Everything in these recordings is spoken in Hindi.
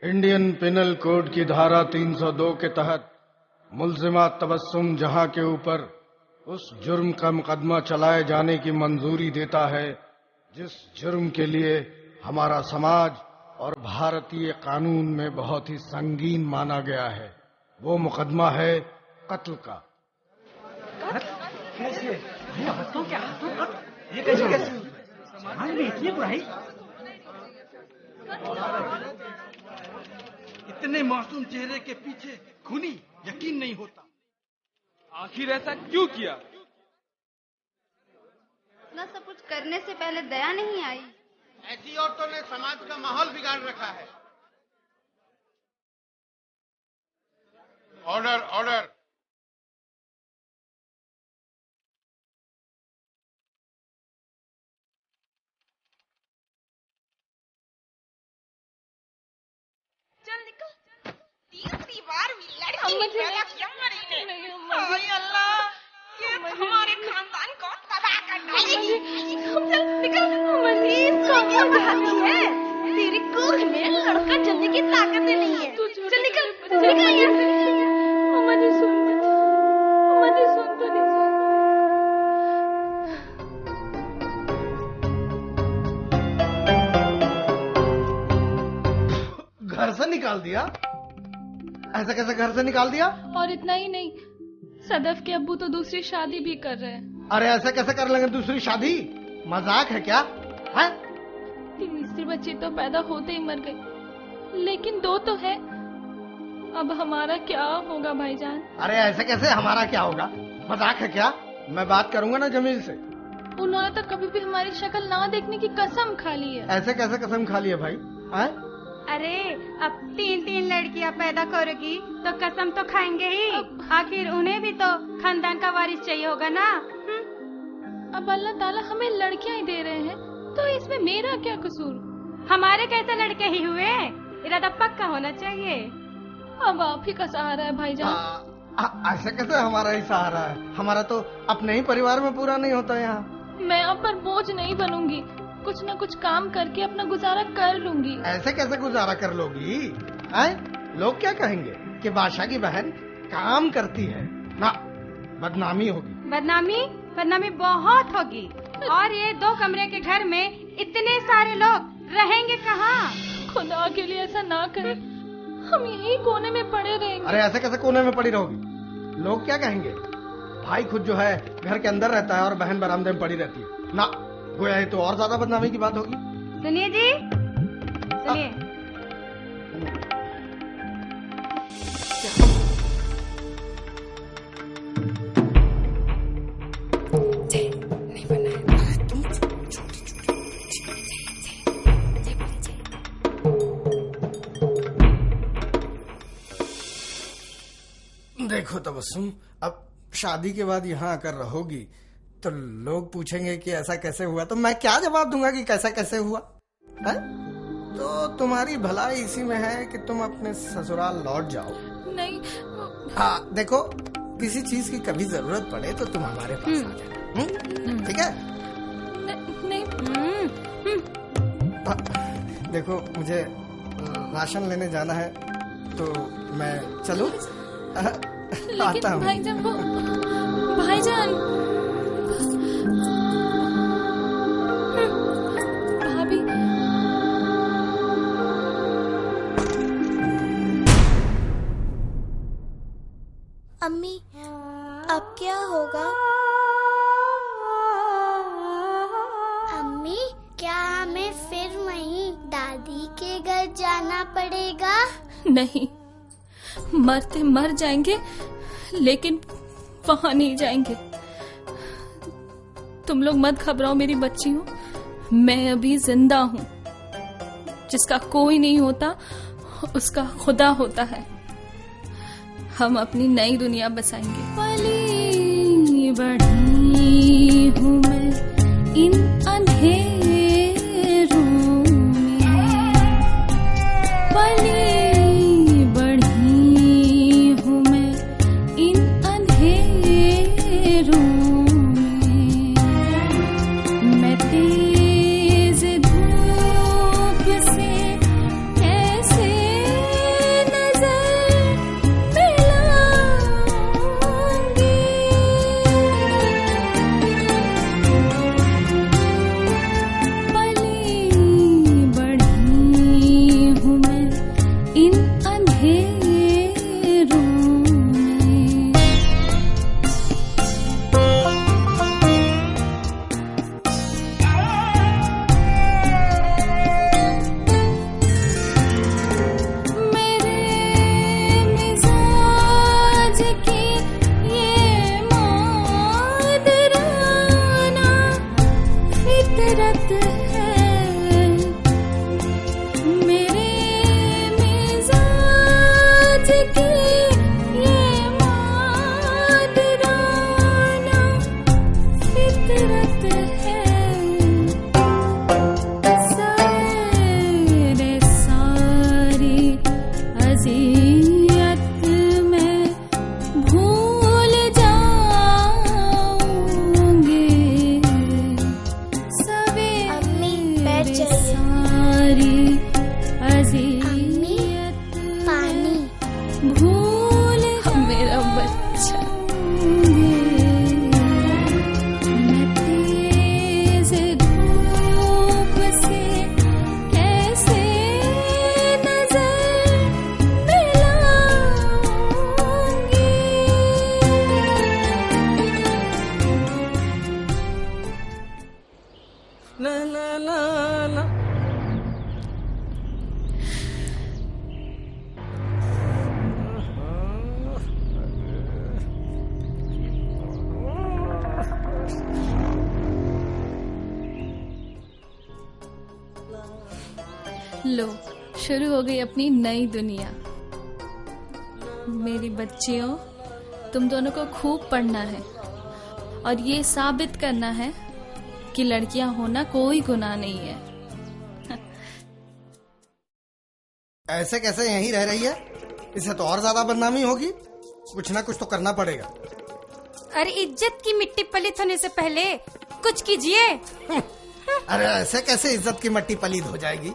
इंडियन पिनल कोड की धारा 302 के तहत मुल्जिमा तबस्सुम जहां के ऊपर उस जुर्म का मुकदमा चलाए जाने की मंजूरी देता है जिस जुर्म के लिए हमारा समाज और भारतीय कानून में बहुत ही संगीन माना गया है। वो मुकदमा है कत्ल का। कैसे? ये कैसे? समाज में इतनी बुराई? इतने मासूम चेहरे के पीछे खूनी यकीन नहीं होता। आखिर ऐसा क्यों किया? इतना सब कुछ करने से पहले दया नहीं आई। ऐसी औरतों ने समाज का माहौल बिगाड़ रखा है। Order order. चल निकल। तीसरी बार लड़की पैदा किया मरी ने। हाय अल्लाह, ये हमारे खानदान को तबाह कर डालेगी। चल निकल। इसको क्या है? तेरी कोख में लड़का जलने की ताकत नहीं है। चल निकल, निकल यहाँ से। मुझे सुन तो नहीं। घर से निकाल दिया? ऐसा कैसे घर से निकाल दिया? और इतना ही नहीं, सदफ के अब्बू तो दूसरी शादी भी कर रहे हैं। अरे ऐसा कैसे कर लेंगे दूसरी शादी? मजाक है क्या? है? तीसरी बच्ची तो पैदा होते ही मर गई, लेकिन दो तो है। अब हमारा क्या होगा भाईजान? अरे ऐसे कैसे हमारा क्या होगा? मजाक है क्या? मैं बात करूंगा ना जमील से। उन्होंने तो कभी भी हमारी शक्ल ना देखने की कसम खा ली है। ऐसे कैसे कसम खा ली है भाई? है? अरे अब 3 लड़कियां पैदा करोगी तो कसम तो खाएंगे ही। आखिर उन्हें भी तो खानदान का वारिस चाहिए होगा ना। अब अल्लाह ताला हमें लड़कियां ही दे रहे हैं, तो इसमें मेरा क्या कसूर? हमारे कैसे लड़के ही हुए? इरादा पक्का होना चाहिए। अब आप ही का सहारा है भाईजान। ऐसा कैसे हमारा ही सहारा है? हमारा तो अपने ही परिवार में पूरा नहीं होता यहाँ। मैं आप पर बोझ नहीं बनूंगी, कुछ न कुछ काम करके अपना गुजारा कर लूंगी। ऐसे कैसे गुजारा कर लोगी? लोग क्या कहेंगे कि बादशाह की बहन काम करती है? ना, बदनामी होगी। बदनामी बहुत होगी। और ये 2 कमरे के घर में इतने सारे लोग रहेंगे कहाँ? खुदा के लिए ऐसा ना करें, हम यही कोने में पड़े रहेंगे। अरे ऐसे कैसे कोने में पड़ी रहोगी? लोग क्या कहेंगे? भाई खुद जो है घर के अंदर रहता है और बहन बरामदे में पड़ी रहती है। ना, गोया ये तो और ज्यादा बदनामी की बात होगी। सुनिए जी, सुनिए। देखो तबस्सुम, अब शादी के बाद यहाँ आकर रहोगी तो लोग पूछेंगे कि ऐसा कैसे हुआ, तो मैं क्या जवाब दूंगा कि कैसा कैसे हुआ है? तो तुम्हारी भलाई इसी में है कि तुम अपने ससुराल लौट जाओ। नहीं। हाँ देखो, किसी चीज की कभी जरूरत पड़े तो तुम हमारे पास आ जाना। ठीक है? नहीं। देखो, मुझे राशन लेने जाना है तो मैं चलूं? आता हूँ। भाईजान भाभी। अम्मी, अब क्या होगा? अम्मी, क्या हमें फिर वहीं दादी के घर जाना पड़ेगा? नहीं, मरते मर जाएंगे लेकिन वहां नहीं जाएंगे। तुम लोग मत घबराओ मेरी बच्चियों, मैं अभी जिंदा हूँ। जिसका कोई नहीं होता उसका खुदा होता है। हम अपनी नई दुनिया बसाएंगे। पली बढ़ी हूँ मैं इन अंधेरों में, पली से कैसे भूल मेरा बच्चा। मैं तेज धूप से कैसे नजर मिलाऊंगी। ला ला ला ला। लो, शुरू हो गई अपनी नई दुनिया। मेरी बच्चियों, तुम दोनों को खूब पढ़ना है और ये साबित करना है कि लड़कियां होना कोई गुनाह नहीं है। ऐसे कैसे यहीं रह रही है? इसे तो और ज्यादा बदनामी होगी। कुछ ना कुछ तो करना पड़ेगा। अरे इज्जत की मिट्टी पलित होने से पहले कुछ कीजिए। अरे ऐसे कैसे इज्जत की मिट्टी पलीद हो जाएगी?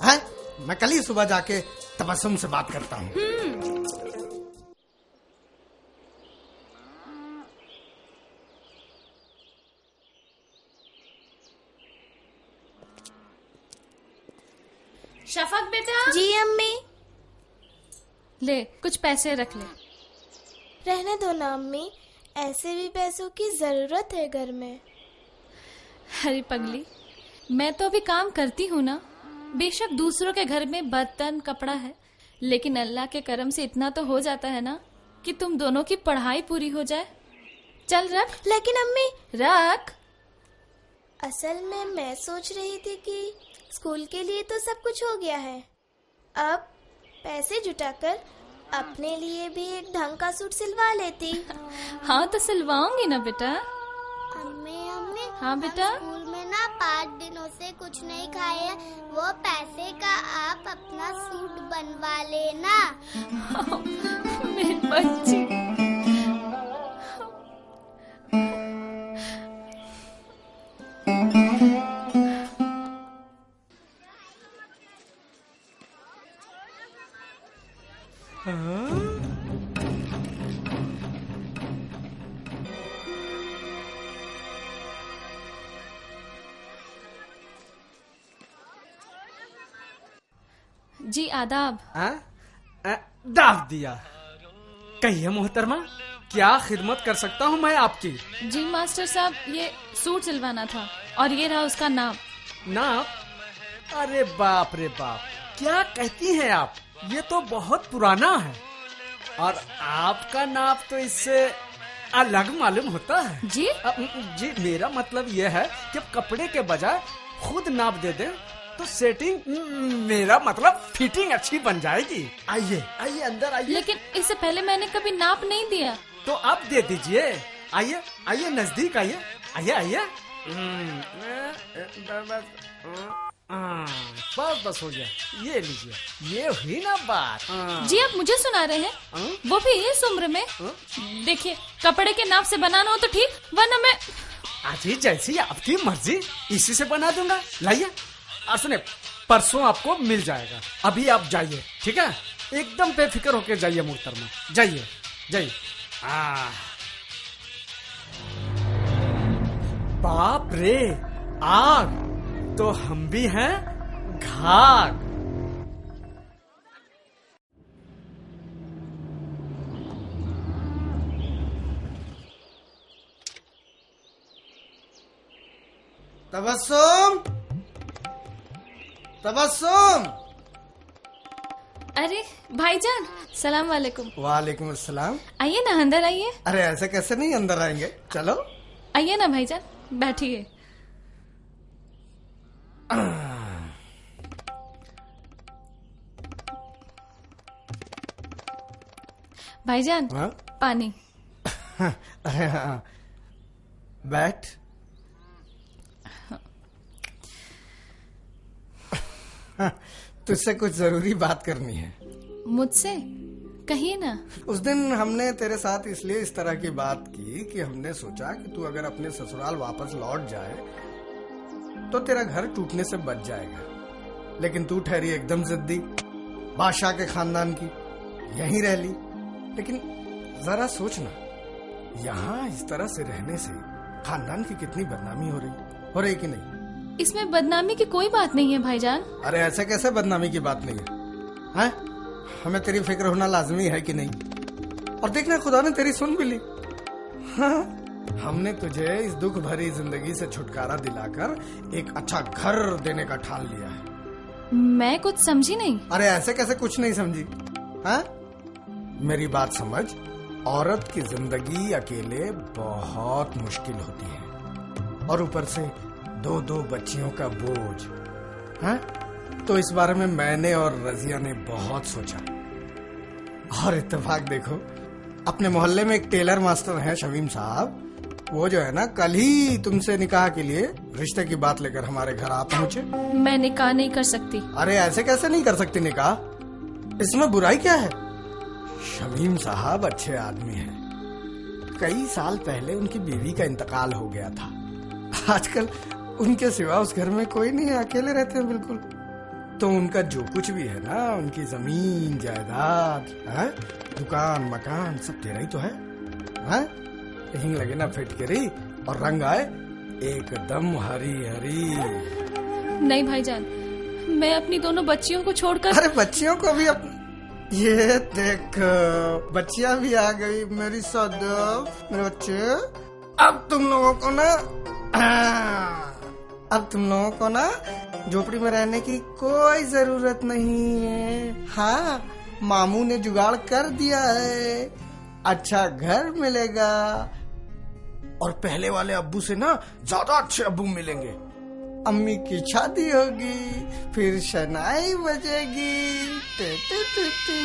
है? मैं कल ही सुबह जाके तबस्सुम से बात करता हूँ। शफक बेटा। जी अम्मी। ले, कुछ पैसे रख ले। रहने दो ना अम्मी, ऐसे भी पैसों की जरूरत है घर में। अरे पगली, मैं तो अभी काम करती हूँ ना। बेशक दूसरों के घर में बर्तन कपड़ा है, लेकिन अल्लाह के करम से इतना तो हो जाता है ना कि तुम दोनों की पढ़ाई पूरी हो जाए। चल रख। लेकिन अम्मी, रख। असल में मैं सोच रही थी कि स्कूल के लिए तो सब कुछ हो गया है, अब पैसे जुटाकर अपने लिए भी एक ढंग का सूट सिलवा लेती। हाँ तो सिलवाऊंगी ना बेटा। अम्मी अम्मी, हाँ बेटा। स्कूल में ना 5 दिनों से कुछ नहीं खाए हैं, वो पैसे का आप अपना सूट बनवा लेना। मेरी बच्ची। जी आदाब। दाव दिया। कहिए मोहतरमा, क्या खिदमत कर सकता हूँ मैं आपकी? जी मास्टर साहब, ये सूट सिलवाना था और ये रहा उसका नाप। नाप? अरे बाप रे बाप, क्या कहती हैं आप? ये तो बहुत पुराना है और आपका नाप तो इससे अलग मालूम होता है। जी? जी मेरा मतलब यह है कि कपड़े के बजाय खुद नाप दे दें तो सेटिंग, मेरा मतलब फिटिंग अच्छी बन जाएगी। आइए आइए अंदर आइए। लेकिन इससे पहले मैंने कभी नाप नहीं दिया। तो आप दे दीजिए। आइए आइए नजदीक आइए। आइए आइए। बस बस हो गया, ये लीजिए, ये हुई ना बात। जी आप मुझे सुना रहे हैं? वो भी इस उम्र में? देखिए, कपड़े के नाप से बनाना हो तो ठीक, वरना मैं। अजी जैसी आपकी मर्जी, इसी से बना दूंगा। लाइए। और सुने, परसों आपको मिल जाएगा। अभी आप जाइए, ठीक है? एकदम बेफिक्र होके जाइए मोहतरमा, जाइए जाइए। बाप रे, आग तो हम भी हैं घाग। तबस्सुम, तबस्सुम। अरे भाईजान, सलाम वालेकुम। वालेकुम अस्सलाम। आइए ना, अंदर आइए। अरे ऐसे कैसे नहीं अंदर आएंगे, चलो। आइए ना भाईजान, बैठिए। भाईजान, पानी। अरे हाँ, बैठ। तुझसे कुछ जरूरी बात करनी है। मुझसे? कहिए ना। उस दिन हमने तेरे साथ इसलिए इस तरह की बात की कि हमने सोचा कि तू अगर अपने ससुराल वापस लौट जाए तो तेरा घर टूटने से बच जाएगा, लेकिन तू ठहरी एकदम जिद्दी, बादशाह के खानदान की। यहीं रह ली। लेकिन जरा सोचना, यहाँ इस तरह से रहने से खानदान की कितनी बदनामी हो रही कि नहीं? इसमें बदनामी की कोई बात नहीं है भाईजान। अरे ऐसे कैसे बदनामी की बात नहीं है? हमें तेरी फिक्र होना लाजमी है कि नहीं? और देखना, खुदा ने तेरी सुन भी ली। हाँ, हमने तुझे इस दुख भरी जिंदगी से छुटकारा दिलाकर एक अच्छा घर देने का ठान लिया है। मैं कुछ समझी नहीं। अरे ऐसे कैसे कुछ नहीं समझी? हाँ, मेरी बात समझ। औरत की जिंदगी अकेले बहुत मुश्किल होती है, और ऊपर से 2 बच्चियों का बोझ। हाँ, तो इस बारे में मैंने और रजिया ने बहुत सोचा। और इत्तेफाक देखो, अपने मोहल्ले में एक टेलर मास्टर हैं शमीम साहब, वो जो है ना, कल ही तुमसे निकाह के लिए रिश्ते की बात लेकर हमारे घर आ पहुँचे। मैं निकाह नहीं कर सकती। अरे ऐसे कैसे नहीं कर सकती निकाह? इसमें बुराई क्या है? शमीम साहब अच्छे आदमी हैं। कई साल पहले उनकी बीवी का इंतकाल हो गया था। आजकल उनके सिवा उस घर में कोई नहीं है, अकेले रहते हैं बिल्कुल। तो उनका जो कुछ भी है ना, उनकी जमीन जायदाद, दुकान मकान, सब तेरा ही तो है। हिंग लगे ना फिटकरी और रंग आए एकदम हरी हरी। नहीं भाईजान, मैं अपनी दोनों बच्चियों को छोड़कर। अरे बच्चियों को भी ये देख, बच्चियां भी आ गई मेरी सदफ, मेरे बच्चे। अब तुम लोगों को ना झोपड़ी में रहने की कोई जरूरत नहीं है। हाँ, मामू ने जुगाड़ कर दिया है, अच्छा घर मिलेगा, और पहले वाले अब्बू से ना ज्यादा अच्छे अब्बू मिलेंगे। अम्मी की शादी होगी, फिर शनाई बजेगी। टे टे टे टे।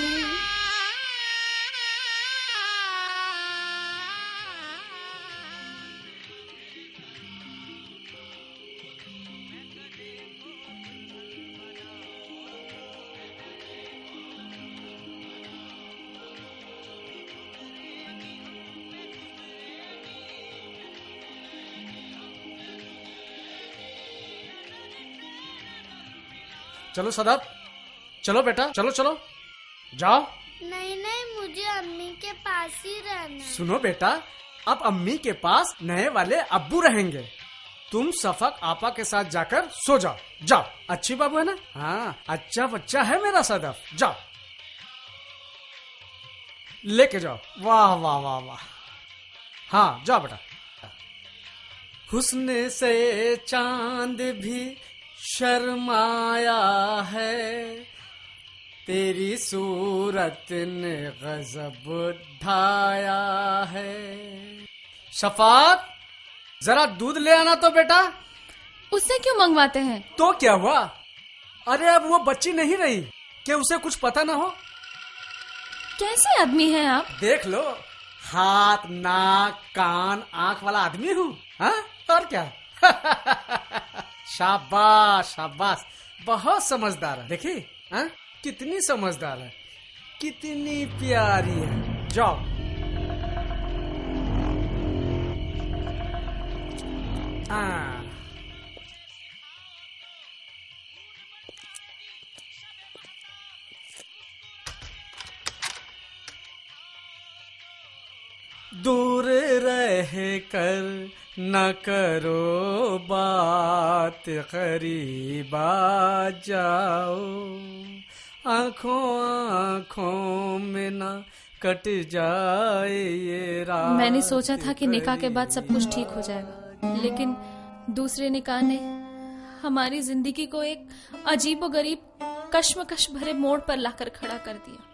चलो सदाब, चलो बेटा, चलो चलो जाओ। नहीं, मुझे अम्मी के पास ही रहना। सुनो बेटा, अब अम्मी के पास नए वाले अब्बू रहेंगे। तुम सफक आपा के साथ जाकर सो जाओ। जाओ, अच्छी बाबू है ना? हाँ, अच्छा बच्चा है मेरा सदाब। जाओ, लेके जाओ। वाह वाह वाह वाह। हाँ, जाओ बेटा। हुस्न से चांद भी शर्माया है, तेरी सूरत ने गजब ढाया है। शफात, जरा दूध ले आना तो बेटा। उससे क्यों मंगवाते हैं? तो क्या हुआ? अरे अब वो बच्ची नहीं रही कि उसे कुछ पता ना हो? कैसे आदमी हैं आप? देख लो, हाथ नाक कान आंख वाला आदमी हूँ। हाँ, और क्या? शाबाश शाबाश, बहुत समझदार है। देखी कितनी समझदार है, कितनी प्यारी है। जाओ। दूर रह कर न करो बात, करीब आ जाओ, आँखों आँखों में न कट जाए ये रात। मैंने सोचा था कि निकाह के बाद सब कुछ ठीक हो जाएगा, लेकिन दूसरे निकाह ने हमारी जिंदगी को एक अजीबोगरीब कश्मकश भरे मोड़ पर लाकर खड़ा कर दिया।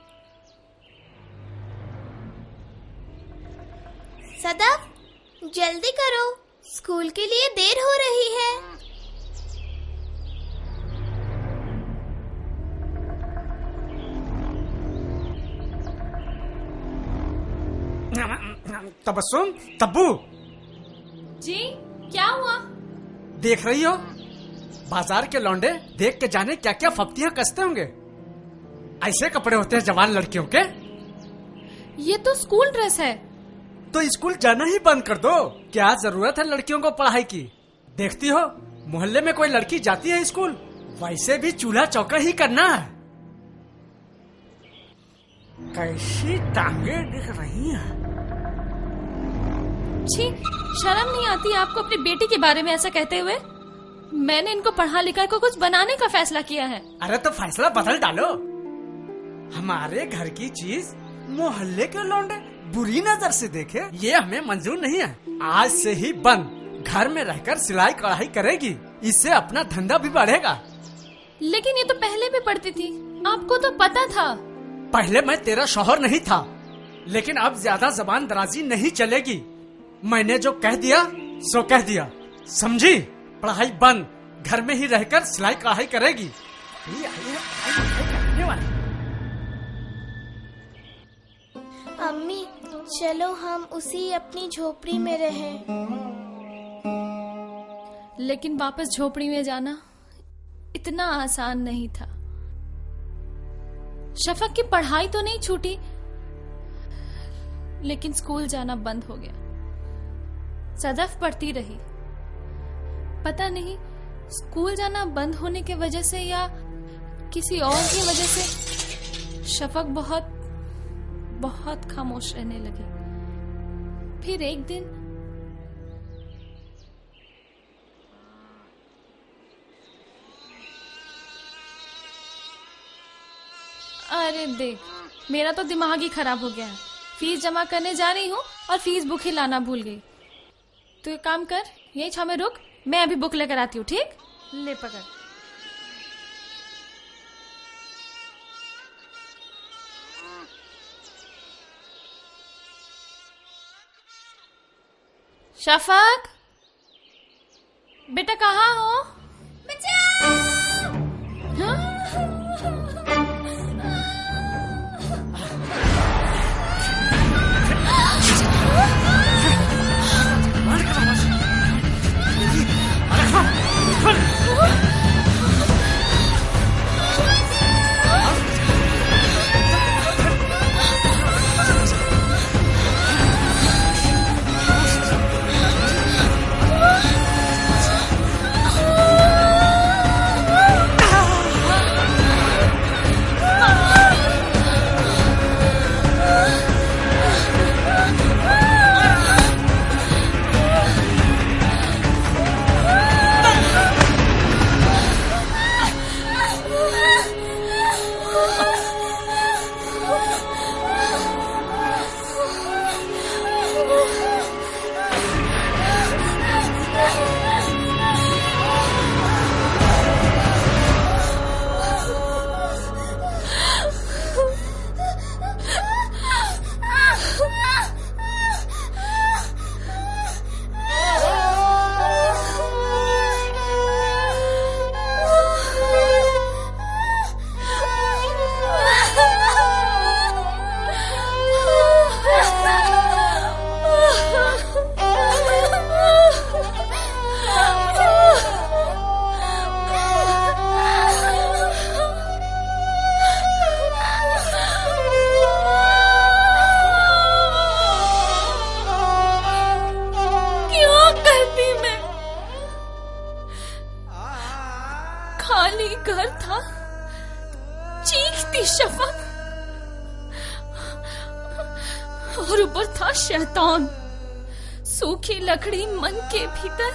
सदाब, जल्दी करो, स्कूल के लिए देर हो रही है। तबस्सुम, तब्बू। जी, क्या हुआ? देख रही हो, बाजार के लौंडे देख के जाने क्या क्या फप्तियां कसते होंगे। ऐसे कपड़े होते हैं जवान लड़कियों के। ये तो स्कूल ड्रेस है। तो स्कूल जाना ही बंद कर दो। क्या जरूरत है लड़कियों को पढ़ाई की? देखती हो, मोहल्ले में कोई लड़की जाती है स्कूल, वैसे भी चूल्हा चौका ही करना है। कैसी टांगे दिख रही हैं। छी, शर्म नहीं आती आपको अपनी बेटी के बारे में ऐसा कहते हुए? मैंने इनको पढ़ा लिखा को कुछ बनाने का फैसला किया है। अरे तो फैसला बदल डालो। हमारे घर की चीज मोहल्ले के लौंडे बुरी नजर से देखे, ये हमें मंजूर नहीं है। आज से ही बंद, घर में रहकर सिलाई कढ़ाई करेगी, इससे अपना धंधा भी बढ़ेगा। लेकिन ये तो पहले भी पढ़ती थी, आपको तो पता था। पहले मैं तेरा शौहर नहीं था, लेकिन अब ज्यादा जबान दराजी नहीं चलेगी। मैंने जो कह दिया सो कह दिया, समझी? पढ़ाई बंद, घर में ही रहकर सिलाई कढ़ाई करेगी। अम्मी चलो हम उसी अपनी झोपड़ी में रहें। लेकिन वापस झोपड़ी में जाना इतना आसान नहीं था। शफक की पढ़ाई तो नहीं छूटी, लेकिन स्कूल जाना बंद हो गया। सदैव पढ़ती रही। पता नहीं स्कूल जाना बंद होने की वजह से या किसी और की वजह से शफक बहुत बहुत खामोश रहने लगी। फिर एक दिन अरे देख, मेरा तो दिमाग ही खराब हो गया है। फीस जमा करने जा रही हूँ और फीस बुक ही लाना भूल गई। तो एक काम कर, यही छाव में रुक, मैं अभी बुक लेकर आती हूँ। ठीक, ले पकड़। शफक बेटा कहाँ हो? हाँ? खाली घर था, चीखती शफक, और ऊपर था शैतान। सूखी लकड़ी मन के भीतर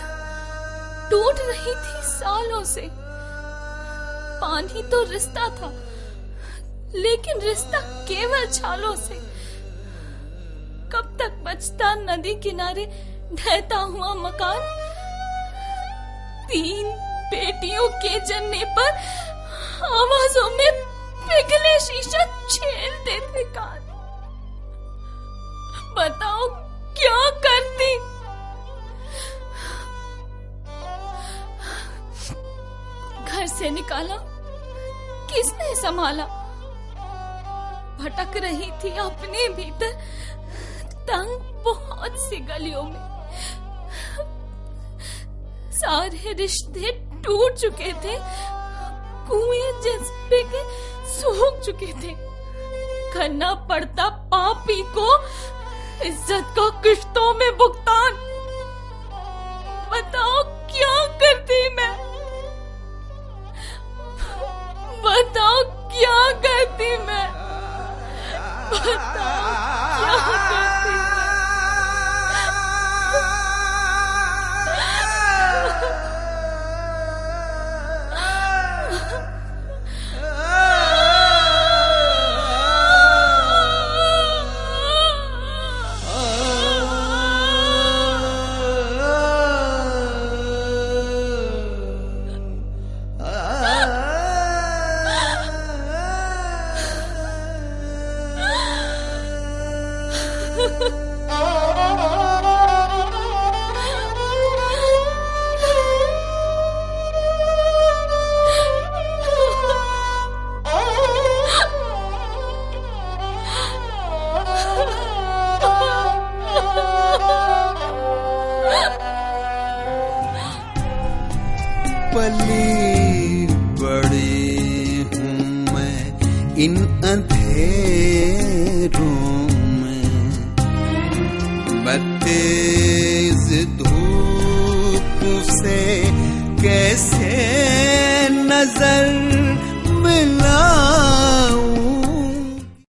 टूट रही थी सालों से। पानी तो रिश्ता था, लेकिन रिश्ता केवल छालों से। कब तक बचता नदी किनारे ढहता हुआ मकान? 3 बेटियों के जन्मे पर आवाजों में पिघले शीशा छेलते थे कान। बताओ क्या करती? घर से निकाला किसने संभाला? भटक रही थी अपने भीतर तंग बहुत सी गलियों में। सारे रिश्ते टूट चुके थे, कुएं जज्बे के सूख चुके थे। करना पड़ता पापी को इज्जत का किश्तों में भुगतान। बताओ क्या करती मैं? बताओ क्या करती मैं? पली बड़ी हूँ मैं इन अंधेरों में, बत्तेज धूप से कैसे नजर